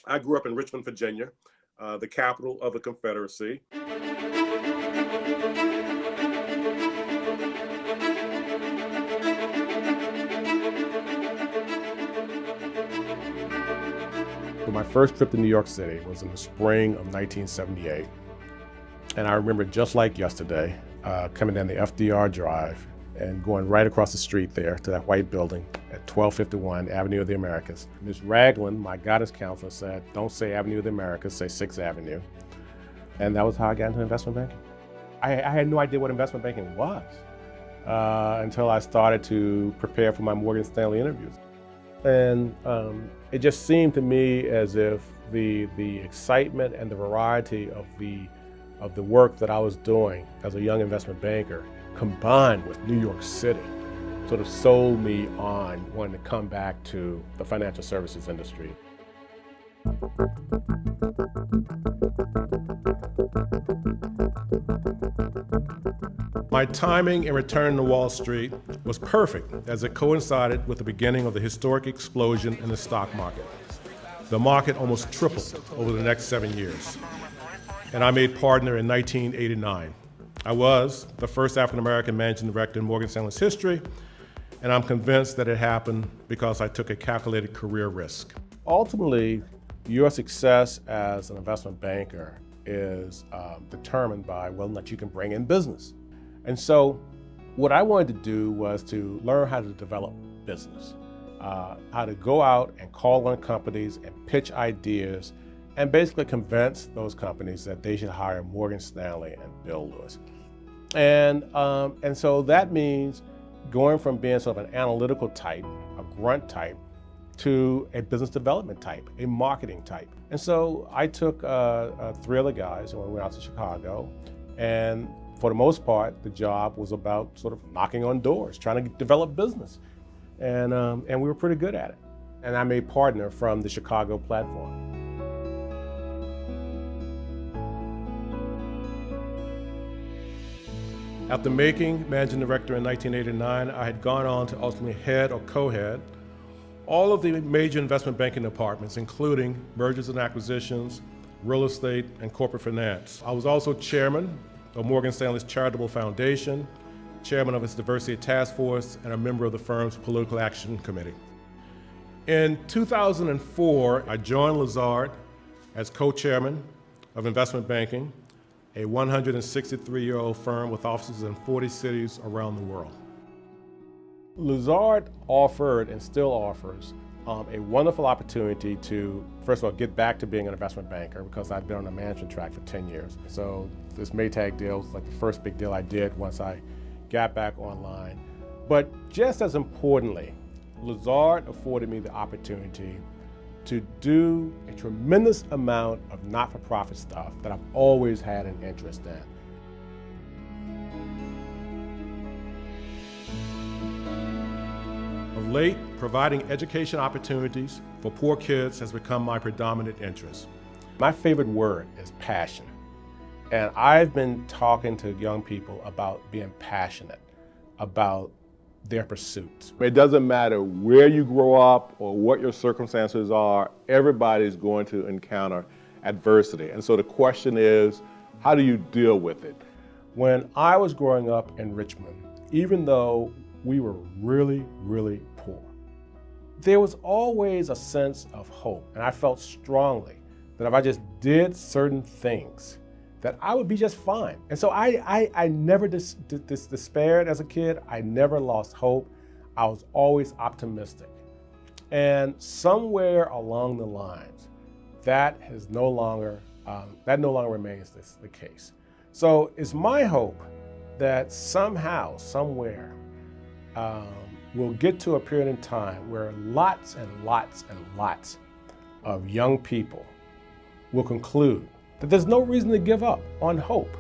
I grew up in Richmond, Virginia, the capital of the Confederacy. My first trip to New York City was in the spring of 1978. And I remember just like yesterday, coming down the FDR Drive and going right across the street there to that white building at 1251 Avenue of the Americas. Ms. Ragland, my guidance counselor, said, don't say Avenue of the Americas, say 6th Avenue. And that was how I got into investment banking. I had no idea what investment banking was until I started to prepare for my Morgan Stanley interviews. And it just seemed to me as if the excitement and the variety of the work that I was doing as a young investment banker, combined with New York City, sort of sold me on wanting to come back to the financial services industry. My timing in returning to Wall Street was perfect as it coincided with the beginning of the historic explosion in the stock market. The market almost tripled over the next 7 years, and I made partner in 1989. I was the first African-American managing director in Morgan Stanley's history, and I'm convinced that it happened because I took a calculated career risk. Ultimately, your success as an investment banker is determined by whether or not you can bring in business. And so what I wanted to do was to learn how to develop business, how to go out and call on companies and pitch ideas and basically convince those companies that they should hire Morgan Stanley and Bill Lewis. And so that means going from being sort of an analytical type, a grunt type, to a business development type, a marketing type. And so I took 3 other guys and we went out to Chicago, and for the most part, the job was about sort of knocking on doors, trying to develop business. And we were pretty good at it. And I made partner from the Chicago platform. After making managing director in 1989, I had gone on to ultimately head or co-head all of the major investment banking departments, including mergers and acquisitions, real estate, and corporate finance. I was also chairman of Morgan Stanley's Charitable Foundation, chairman of its Diversity Task Force, and a member of the firm's Political Action Committee. In 2004, I joined Lazard as co-chairman of investment banking, a 163-year-old firm with offices in 40 cities around the world. Lazard offered and still offers a wonderful opportunity to, first of all, get back to being an investment banker because I'd been on the management track for 10 years. So this Maytag deal was like the first big deal I did once I got back online. But just as importantly, Lazard afforded me the opportunity to do a tremendous amount of not-for-profit stuff that I've always had an interest in. Of late, providing education opportunities for poor kids has become my predominant interest. My favorite word is passion. And I've been talking to young people about being passionate about their pursuits. It doesn't matter where you grow up or what your circumstances are, everybody's going to encounter adversity. And so the question is, how do you deal with it? When I was growing up in Richmond, even though we were really, really poor, there was always a sense of hope. And I felt strongly that if I just did certain things, that I would be just fine. And so I never despaired as a kid. I never lost hope. I was always optimistic. And somewhere along the lines, that no longer remains the case. So it's my hope that somehow, somewhere, we'll get to a period in time where lots and lots and lots of young people will conclude that there's no reason to give up on hope.